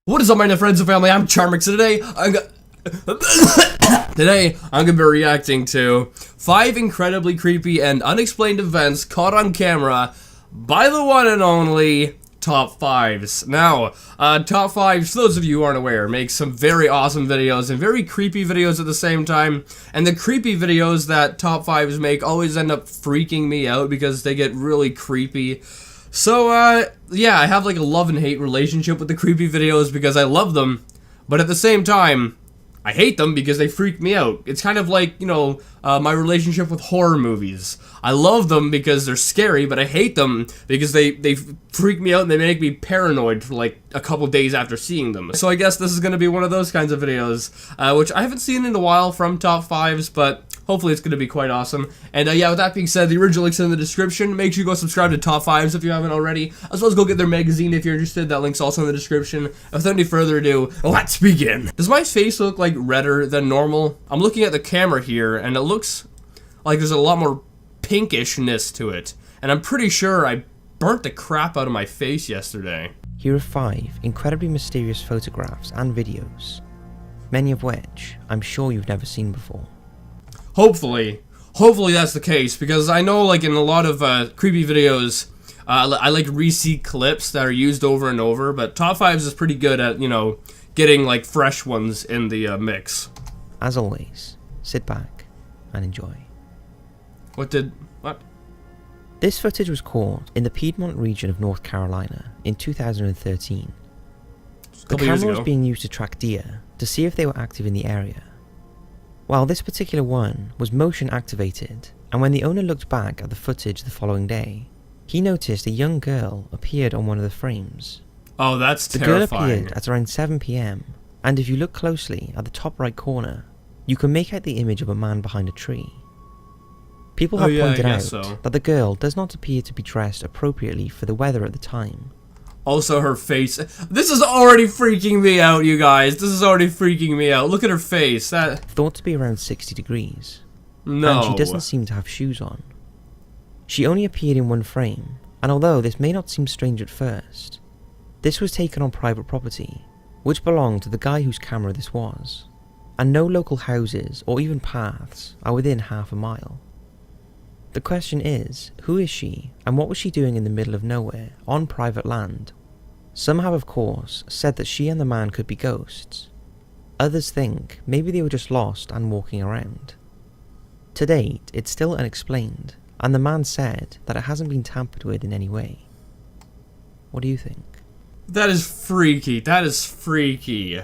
What is up, my friends and family? I'm Charmx, and today I'm gonna be reacting to 5 incredibly creepy and unexplained events caught on camera by the one and only Top 5s. Now, Top 5s, for those of you who aren't aware, makes some very awesome videos and very creepy videos at the same time. And the creepy videos that Top 5s make always end up freaking me out because they get really creepy. So, yeah, I have like a love and hate relationship with the creepy videos because I love them, but at the same time, I hate them because they freak me out. It's kind of like, you know, my relationship with horror movies. I love them because they're scary, but I hate them because they freak me out and they make me paranoid for like a couple days after seeing them. So I guess this is going to be one of those kinds of videos, which I haven't seen in a while from Top 5s, but hopefully it's going to be quite awesome. And yeah, with that being said, the original link's in the description. Make sure you go subscribe to Top 5s if you haven't already, as well as go get their magazine if you're interested. That link's also in the description. Without any further ado, let's begin. Does my face look like redder than normal? I'm looking at the camera here, and it looks like there's a lot more pinkishness to it. And I'm pretty sure I burnt the crap out of my face yesterday. Here are 5 incredibly mysterious photographs and videos, many of which I'm sure you've never seen before. Hopefully that's the case, because I know, like, in a lot of creepy videos, I like re-see clips that are used over and over, but Top 5s is pretty good at, you know, getting, like, fresh ones in the mix. As always, sit back and enjoy. What? This footage was caught in the Piedmont region of North Carolina in 2013. The camera was being used to track deer to see if they were active in the area. While this particular one was motion activated, and when the owner looked back at the footage the following day, he noticed a young girl appeared on one of the frames. Oh, that's terrifying. The girl appeared at around 7 PM, and if you look closely at the top right corner, you can make out the image of a man behind a tree. People have pointed out that the girl does not appear to be dressed appropriately for the weather at the time. Also, her face. This is already freaking me out, you guys. This is already freaking me out. Look at her face. Thought to be around 60 degrees. No. And she doesn't seem to have shoes on. She only appeared in one frame, and although this may not seem strange at first, this was taken on private property, which belonged to the guy whose camera this was, and no local houses or even paths are within half a mile. The question is, who is she, and what was she doing in the middle of nowhere, on private land? Some have, of course, said that she and the man could be ghosts. Others think maybe they were just lost and walking around. To date, it's still unexplained, and the man said that it hasn't been tampered with in any way. What do you think? That is freaky. That is freaky.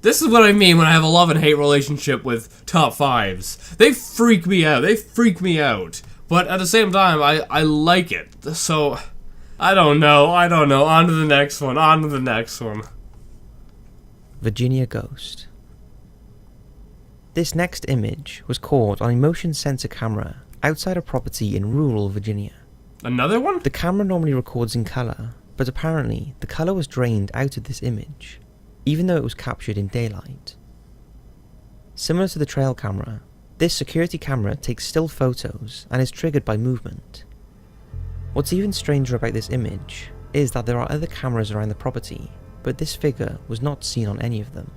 This is what I mean when I have a love and hate relationship with Top 5s. They freak me out. They freak me out. But at the same time, I like it. So, I don't know. On to the next one. Virginia Ghost. This next image was caught on a motion sensor camera outside a property in rural Virginia. Another one? The camera normally records in color, but apparently the color was drained out of this image, even though it was captured in daylight. Similar to the trail camera, this security camera takes still photos and is triggered by movement. What's even stranger about this image is that there are other cameras around the property, but this figure was not seen on any of them.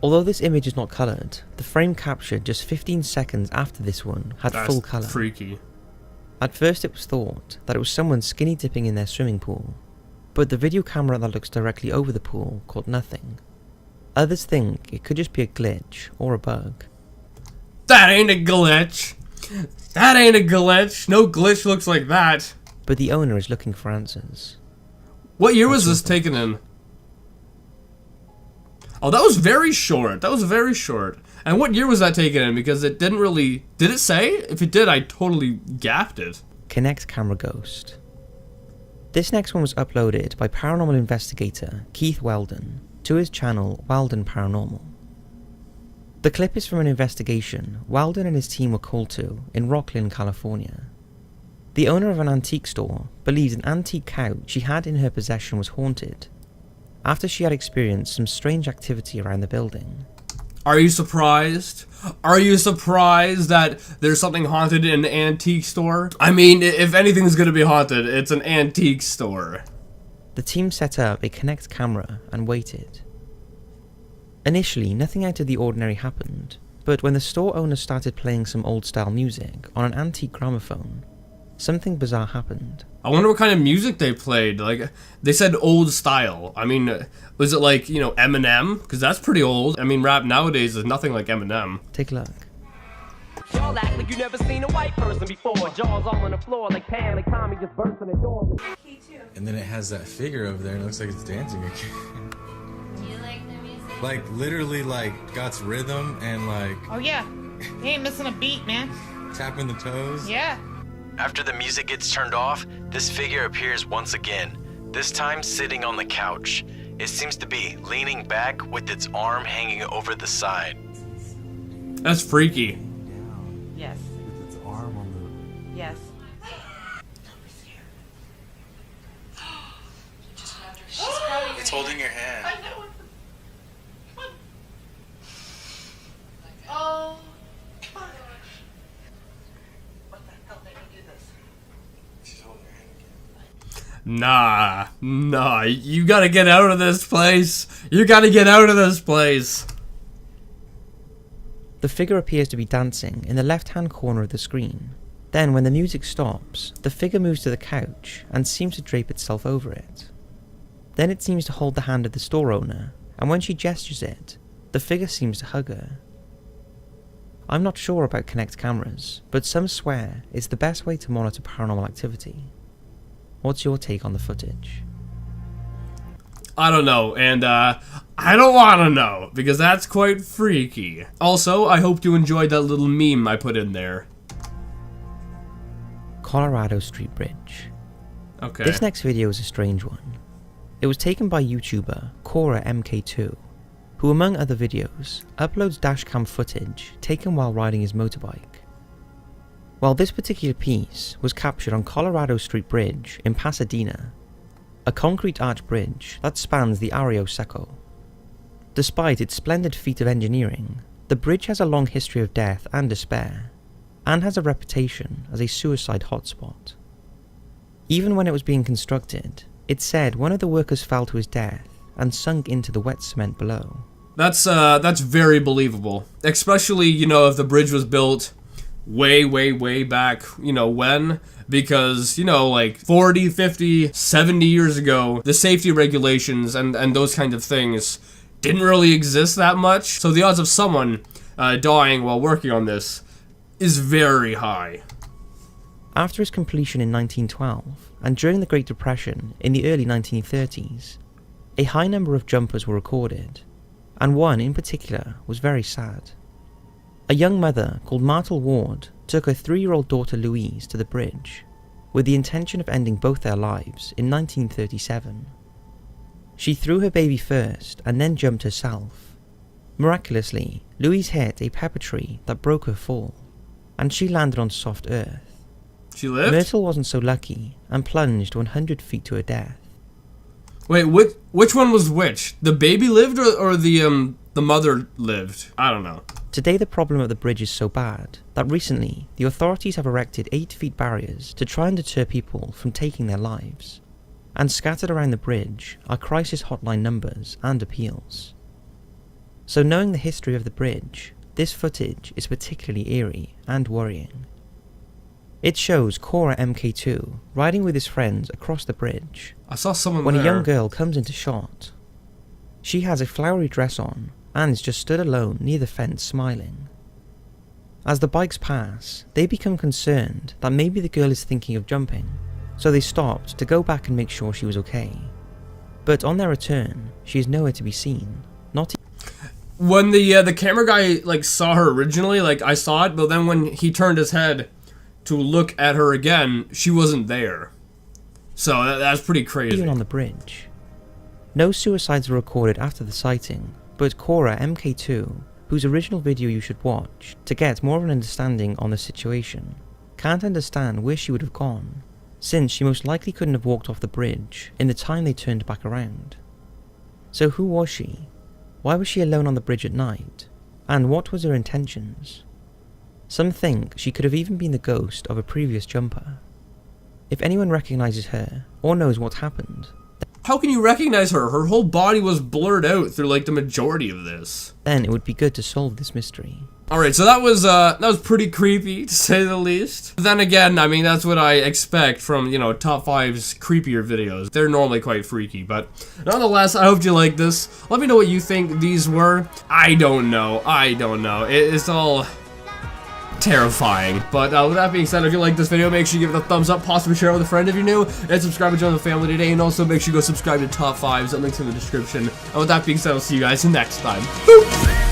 Although this image is not coloured, the frame captured just 15 seconds after this one had full colour. That's freaky. At first it was thought that it was someone skinny dipping in their swimming pool, but the video camera that looks directly over the pool caught nothing. Others think it could just be a glitch or a bug. That ain't a glitch. That ain't a glitch. No glitch looks like that. But the owner is looking for answers. What year was this taken in? Oh, that was very short. And what year was that taken in? Because it didn't really... Did it say? If it did, I totally gapped it. Connect Camera Ghost. This next one was uploaded by paranormal investigator Keith Weldon to his channel Weldon Paranormal. The clip is from an investigation Weldon and his team were called to in Rocklin, California. The owner of an antique store believes an antique couch she had in her possession was haunted after she had experienced some strange activity around the building. Are you surprised? Are you surprised that there's something haunted in an antique store? I mean, if anything's gonna be haunted, it's an antique store. The team set up a Kinect camera and waited. Initially, nothing out of the ordinary happened, but when the store owner started playing some old-style music on an antique gramophone, something bizarre happened. I wonder what kind of music they played. Like, they said old style. I mean, was it like, you know, Eminem? Because that's pretty old. I mean, rap nowadays is nothing like Eminem. Take a look. Y'all act like you never seen a white person before. Jaws all on the floor like Pam, like Tommy just burst in the door. And then it has that figure over there and it looks like it's dancing again. Do you like the music? Like, literally, like, got rhythm and, like, Oh yeah, he ain't missing a beat, man. tapping the toes. Yeah. After the music gets turned off, this figure appears once again, this time sitting on the couch. It seems to be leaning back with its arm hanging over the side. That's freaky. Yes. Its arm on Yes. It's holding your hand. Oh. She's holding your hand again. Nah, you gotta get out of this place. You gotta get out of this place. The figure appears to be dancing in the left-hand corner of the screen. Then, when the music stops, the figure moves to the couch and seems to drape itself over it. Then it seems to hold the hand of the store owner, and when she gestures it, the figure seems to hug her. I'm not sure about Kinect cameras, but some swear it's the best way to monitor paranormal activity. What's your take on the footage? I don't know, and I don't want to know, because that's quite freaky. Also, I hope you enjoyed that little meme I put in there. Colorado Street Bridge. Okay. This next video is a strange one. It was taken by YouTuber Cora MK2, who among other videos, uploads dashcam footage taken while riding his motorbike. Well, this particular piece was captured on Colorado Street Bridge in Pasadena, a concrete arch bridge that spans the Arroyo Seco. Despite its splendid feat of engineering, the bridge has a long history of death and despair, and has a reputation as a suicide hotspot. Even when it was being constructed, it said one of the workers fell to his death and sunk into the wet cement below. That's very believable. Especially, you know, if the bridge was built way back, you know, when? Because, you know, like 40, 50, 70 years ago, the safety regulations and those kind of things didn't really exist that much. So the odds of someone dying while working on this is very high. After its completion in 1912, and during the Great Depression in the early 1930s, a high number of jumpers were recorded, and one in particular was very sad. A young mother called Martel Ward took her 3-year-old daughter Louise to the bridge, with the intention of ending both their lives in 1937. She threw her baby first and then jumped herself. Miraculously, Louise hit a pepper tree that broke her fall, and she landed on soft earth. She lived? Myrtle wasn't so lucky and plunged 100 feet to her death. Wait, which one was which? The baby lived or the mother lived? I don't know. Today the problem at the bridge is so bad that recently the authorities have erected 8-feet barriers to try and deter people from taking their lives. And scattered around the bridge are crisis hotline numbers and appeals. So knowing the history of the bridge, this footage is particularly eerie and worrying. It shows Cora MK2 riding with his friends across the bridge I saw someone when there. a young girl comes into shot. She has a flowery dress on and is just stood alone near the fence smiling. As the bikes pass, they become concerned that maybe the girl is thinking of jumping, so they stopped to go back and make sure she was okay. But on their return, she is nowhere to be seen. When the camera guy like saw her originally, like I saw it, but then when he turned his head to look at her again, she wasn't there. So that's pretty crazy. Even on the bridge. No suicides were recorded after the sighting, but Cora MK2, whose original video you should watch to get more of an understanding on the situation, can't understand where she would have gone, since she most likely couldn't have walked off the bridge in the time they turned back around. So who was she? Why was she alone on the bridge at night? And what was her intentions? Some think she could have even been the ghost of a previous jumper. If anyone recognizes her or knows what happened, How can you recognize her? Her whole body was blurred out through like the majority of this. Then it would be good to solve this mystery. Alright, so that was pretty creepy, to say the least. But then again, I mean, that's what I expect from, you know, Top 5's creepier videos. They're normally quite freaky, but nonetheless, I hope you like this. Let me know what you think these were. I don't know. It's all terrifying. But with that being said, if you like this video, make sure you give it a thumbs up, possibly share it with a friend if you're new, and subscribe and join the family today, and also make sure you go subscribe to Top 5's, that link's in the description. And with that being said, I'll see you guys next time. Boop!